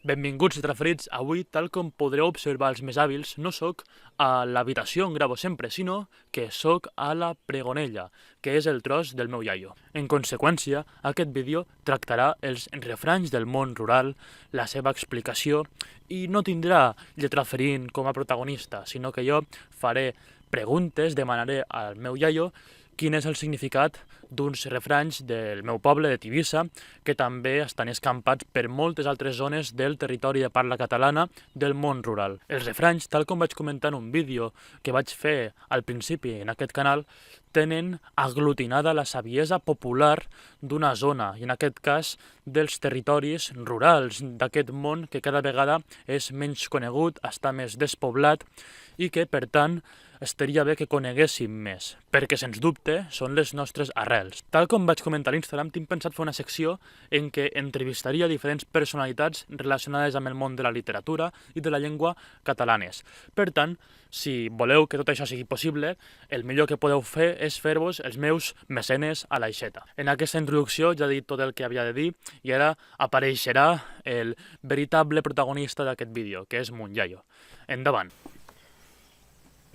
Benvinguts i referits. Avui, tal com podreu observar els més hàbils, no sóc a l'habitació on gravo sempre, sinó que sóc a la pregonella, que és el tros del meu iaio. En conseqüència, aquest vídeo tractarà els refranys del món rural, la seva explicació, i no tindrà lletra ferint com a protagonista, sinó que jo faré preguntes, demanaré al meu iaio quin és el significat d'uns refranys del meu poble, de Tivissa, que també estan escampats per moltes altres zones del territori de parla catalana del món rural. Els refranys, tal com vaig comentar en un vídeo que vaig fer al principi en aquest canal, tenen aglutinada la saviesa popular d'una zona, i en aquest cas dels territoris rurals d'aquest món que cada vegada és menys conegut, està més despoblat i que, per tant, estaria bé que coneguéssim més, perquè, sens dubte, són les nostres arrels. Tal com vaig comentar a l'Instagram, tinc pensat fer una secció en què entrevistaria diferents personalitats relacionades amb el món de la literatura i de la llengua catalanes. Per tant, si voleu que tot això sigui possible, el millor que podeu fer és fer-vos els meus mecenes a l'aixeta. En aquesta introducció ja he dit tot el que havia de dir i ara apareixerà el veritable protagonista d'aquest vídeo, que és mon iaio. Endavant!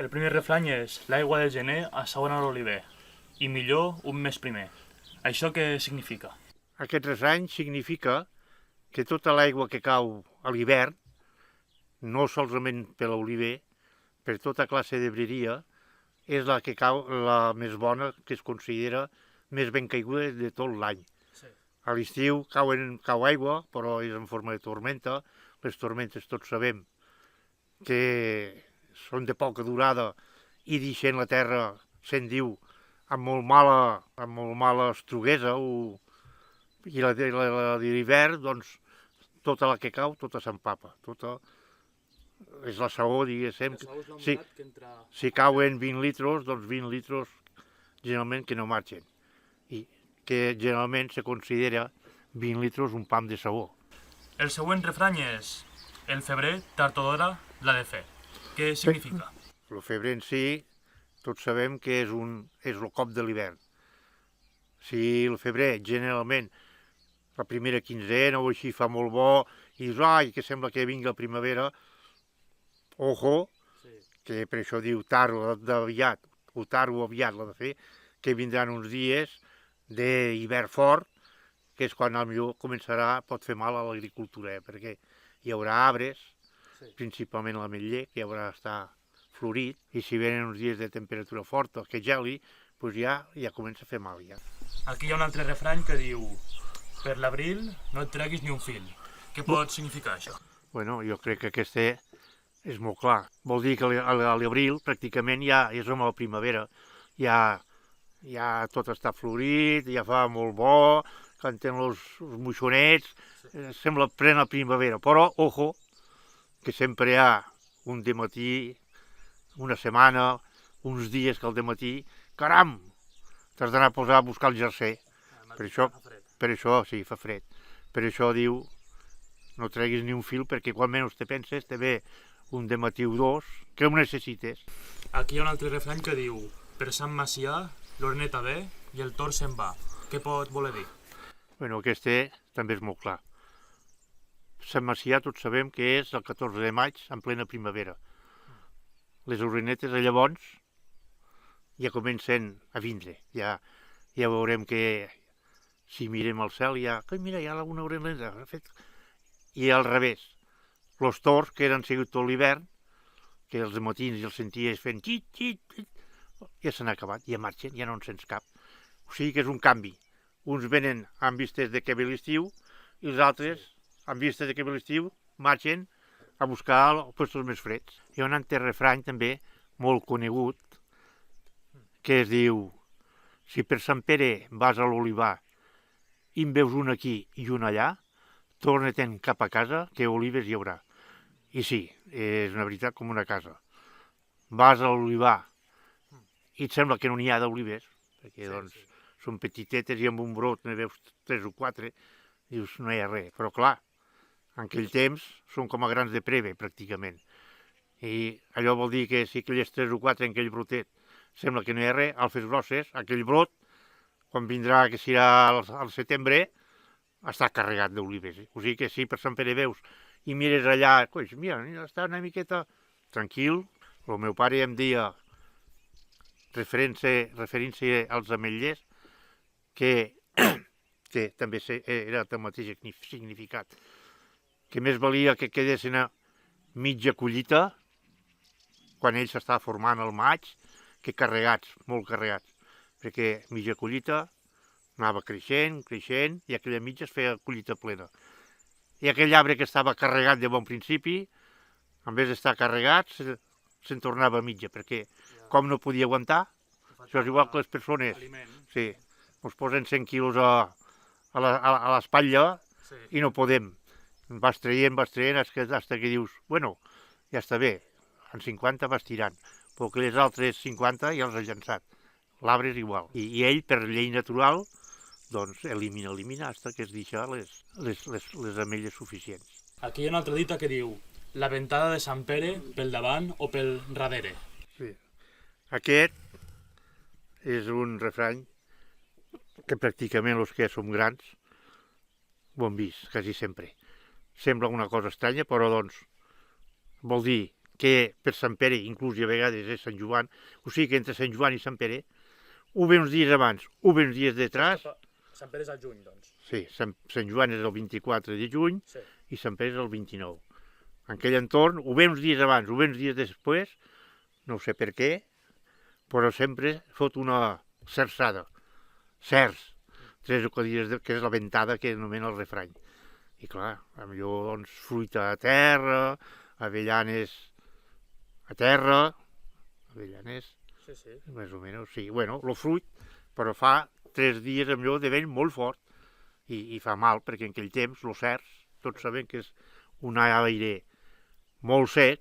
El primer refrany és l'aigua del gener assabona l'oliver i millor un mes primer. Això què significa? Aquest refrany significa que tota l'aigua que cau a l'hivern, no solament per l'oliver, per tota classe de breria, és la que cau la més bona, que es considera més ben caiguda de tot l'any. Sí. A l'estiu cau aigua, però és en forma de tormenta. Les tormentes tots sabem que són de poca durada i deixen la terra, se'n diu, amb molt mala estruguesa, i la de l'hivern, doncs, tota la que cau, tota s'empapa, tota és la saó, diguéssim. Si cauen 20 litres, doncs 20 litres generalment que no marxen, i que generalment se considera 20 litres un pam de saó. El següent refrany és el febrer, tard o d'hora, l'ha de fer. Què significa? El febrer en si, tots sabem que és el cop de l'hivern. Si el febrer, generalment, la primera quinzena o així fa molt bo, i dius, ai, que sembla que vingui la primavera, ojo, que per això diu tard o aviat, o tard o aviat l'ha de fer, que vindran uns dies d'hivern fort, que és quan potser pot fer mal a l'agricultura, perquè hi haurà arbres, principalment l'ametller, que haurà d'estar florit, i si venen uns dies de temperatura forta, que geli, doncs ja comença a fer mal. Ja. Aquí hi ha un altre refrany que diu per l'abril no et treguis ni un fil. Què pot significar això? Bueno, jo crec que aquest és molt clar. Vol dir que a l'abril pràcticament ja és com a la primavera. Ja tot està florit, ja fa molt bo, canten els moixonets, sembla plena primavera. Però, ojo, que sempre hi ha un dematí, una setmana, uns dies que al dematí, caram, t'has d'anar a posar a buscar el jersei. Per això, sí, fa fred. Per això diu, no treguis ni un fil, perquè quan menys te penses, te ve un dematí o dos, que ho necessites. Aquí hi ha un altre refrany que diu per Sant Macià, l'oreneta ve i el tord se'n va. Què pot voler dir? Bueno, aquest també és molt clar. Sant Macià tots sabem que és el 14 de maig, en plena primavera. Les orenetes llavors ja comencen a vindre. Ja veurem que si mirem al cel mira, hi ha una oreneta. I al revés, els tords que eren sigut tot l'hivern, que els matins els senties fent xit, xit, xit, ja s'han acabat, ja marxen, ja no en sents cap. O sigui que és un canvi. Uns venen amb vistes de que ve l'estiu i els altres, amb vistes de que ve l'estiu, marxen a buscar els llocs més freds. Hi ha un altre refrany també molt conegut que es diu: si per Sant Pere vas a l'olivar i en veus un aquí i un allà, torna-te'n cap a casa, que olives hi haurà. I sí, és una veritat com una casa. Vas a l'olivar i et sembla que no n'hi ha d'olives, perquè són petitetes i amb un brot ne veus 3 o 4, dius no hi ha res. Però clar, en aquell temps són com a grans de preve, pràcticament. I allò vol dir que si aquelles 3 o 4 en aquell brotet sembla que no hi ha res, alfes grosses, aquell brot, quan vindrà, que serà al setembre, està carregat d'olives. O sigui que si per Sant Pere veus i mires allà, pues, mira, està una miqueta tranquil. El meu pare em deia, referint-se als ametllers, que, que també era el mateix significat, que més valia que quedessin a mitja collita, quan ell s'estava formant al maig, que carregats, molt carregats, perquè mitja collita anava creixent, i aquella mitja es feia collita plena. I aquell arbre que estava carregat de bon principi, en vez d'estar carregat, se'n tornava a mitja, perquè com no podia aguantar, això és igual que les persones, sí, ens posen 100 quilos a l'espatlla i no podem. Vas traient, fins que dius, bueno, ja està bé, en 50 vas tirant, però que les altres 50 ja els has llançat. L'arbre és igual. I ell, per llei natural, doncs elimina, fins que es deixa les ametlles suficients. Aquí hi ha una altra dita que diu la ventada de Sant Pere pel davant o pel darrere. Sí. Aquest és un refrany que pràcticament els que som grans ho hem vist, quasi sempre. Sembla una cosa estranya, però doncs vol dir que per Sant Pere, inclús i a vegades és Sant Joan, o sigui que entre Sant Joan i Sant Pere, ho ve uns dies abans, ho ve uns dies detrás. Sant Pere és al juny, doncs. Sí, Sant Joan és el 24 de juny, sí, i Sant Pere és el 29. En aquell entorn, ho ve uns dies abans, ho ve uns dies després, no sé per què, però sempre fot una cerçada, cerç, 3 o 4 dies, que és la ventada que anomena el refrany. I clar, millor doncs, fruita a terra, avellanes a terra, avellanes, sí, més o menys, sí, bueno, el fruit, però fa 3 dies millor de vent molt fort i fa mal, perquè en aquell temps, el cerç, tots sabem que és un aire molt sec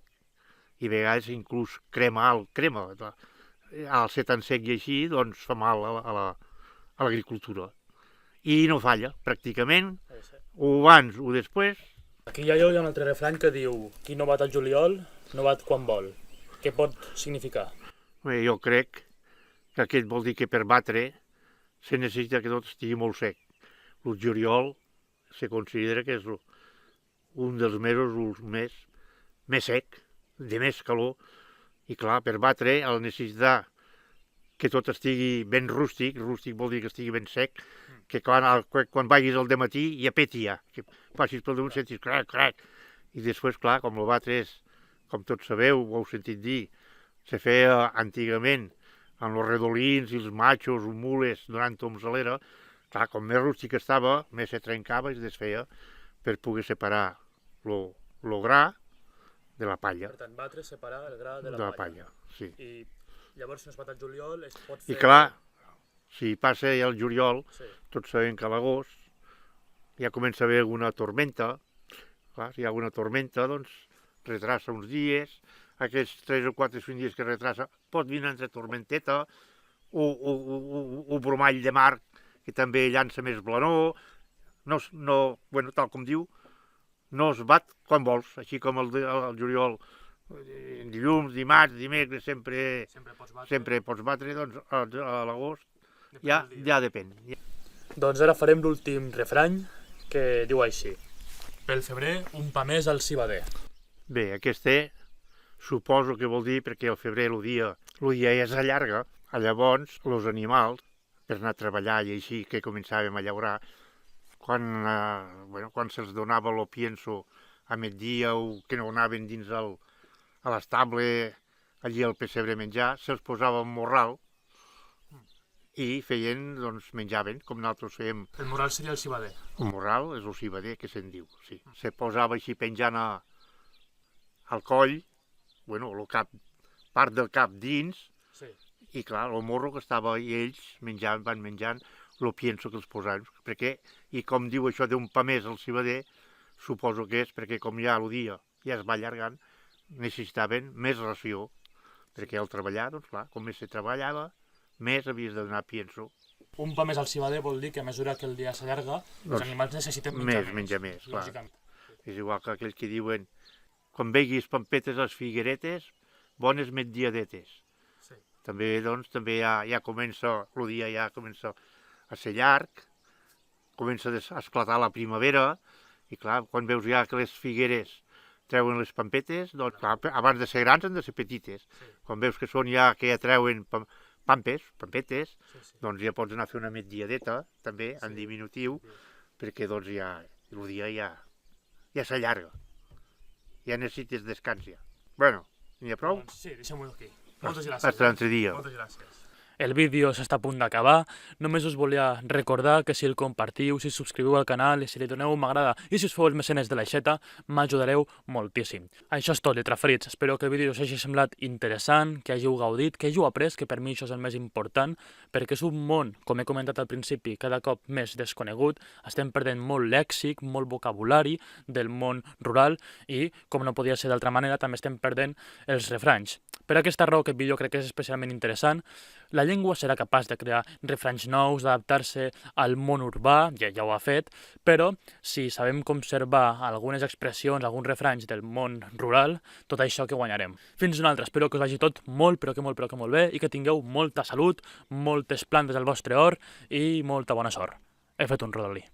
i a vegades inclús crema, al ser tan sec i així, doncs fa mal a l'agricultura. I no falla, pràcticament, o abans o després. Aquí hi ha un altre refrany que diu qui no bat al juliol, no bat quan vol. Què pot significar? Bé, jo crec que aquest vol dir que per batre se necessita que tot estigui molt sec. El juliol se considera que és un dels mesos més sec, de més calor, i clar, per batre ha de necessitar que tot estigui ben rústic vol dir que estigui ben sec, que quan vagis al dematí ja peti ja, que passis pel damunt sentis crac, crac, i després, clar, com el batre és, com tots sabeu, ho heu sentit dir, se feia antigament amb els redolins i els machos o mules donant toms a l'era, clar, com més rústic estava, més se trencava i es desfeia per poder separar el gra de la palla. Per tant, batre, separar el gra de la palla. Sí. I llavors, si no es bat al juliol, es pot fer... I clar, si passa ja el juliol, sí, tots sabem que a l'agost ja comença a haver alguna tormenta. Clar, si hi ha alguna tormenta, doncs retrasa uns dies, aquests 3 o 4 dies que retrasa, pot vindre entre tormenteta o bromall de mar, que també llança més blanor, bueno, tal com diu, no es bat quan vols, així com el juliol, dilluns, dimarts, dimecres, sempre pots batre, doncs a l'agost ja depèn. Doncs ara farem l'últim refrany, que diu així. Pel febrer, un pa més al civader. Bé, aquest suposo que vol dir perquè al febrer el dia ja s'allarga, llavors els animals, per anar a treballar i així que començàvem a llaurar, quan se'ls donava el pienso a migdia o que no anaven dins a l'estable, allí al pessebre a menjar, se'ls posava un morral i feien, doncs, menjaven, com nosaltres fèiem. El morral seria el civader. El morral és el civader, que se'n diu, sí. Se posava així penjant al coll, bueno, part del cap dins, sí, i clar, el morro que estava i ells van menjant el pienso que els posaven, i com diu això d'un pa més al civader, suposo que és perquè com ja el dia ja es va allargant, necessitaven més ració, perquè al treballar, doncs clar, com més se treballava, més havies de donar pienso. Un pa més al civader vol dir que a mesura que el dia s'allarga, els animals necessiten menjar més, clar. És igual que aquells que diuen quan veguis pampetes a les figueretes, bones migdiadetes. Sí. També, doncs, ja comença, el dia ja comença a ser llarg, comença a esclatar la primavera I clar, quan veus ja que les figueres treuen les pampetes, doncs clar, abans de ser grans han de ser petites. Quan veus que són ja que ja treuen pampetes, doncs ja pots anar a fer una migdiadeta, també, en diminutiu, perquè doncs ja el dia ja s'allarga. Ja necessites descans ja. Bueno, n'hi ha prou? Sí, deixem-ho aquí. Moltes gràcies. Fins l'altre dia. Moltes gràcies. El vídeo s'està a punt d'acabar, només us volia recordar que si el compartiu, si subscriviu al canal i si li doneu un m'agrada i si us feu els mecenes de l'aixeta, m'ajudareu moltíssim. Això és tot, lletraferits. Espero que el vídeo us hagi semblat interessant, que hàgiu gaudit, que hàgiu après, que per mi això és el més important, perquè és un món, com he comentat al principi, cada cop més desconegut, estem perdent molt lèxic, molt vocabulari del món rural i, com no podia ser d'altra manera, també estem perdent els refranys. Per aquesta raó aquest vídeo crec que és especialment interessant. La llengua serà capaç de crear refranys nous, d'adaptar-se al món urbà, ja ho ha fet, però si sabem conservar algunes expressions, alguns refranys del món rural, tot això que guanyarem. Fins una altra, espero que us vagi tot molt, però que molt bé i que tingueu molta salut, moltes plantes al vostre hort i molta bona sort. He fet un rodolí.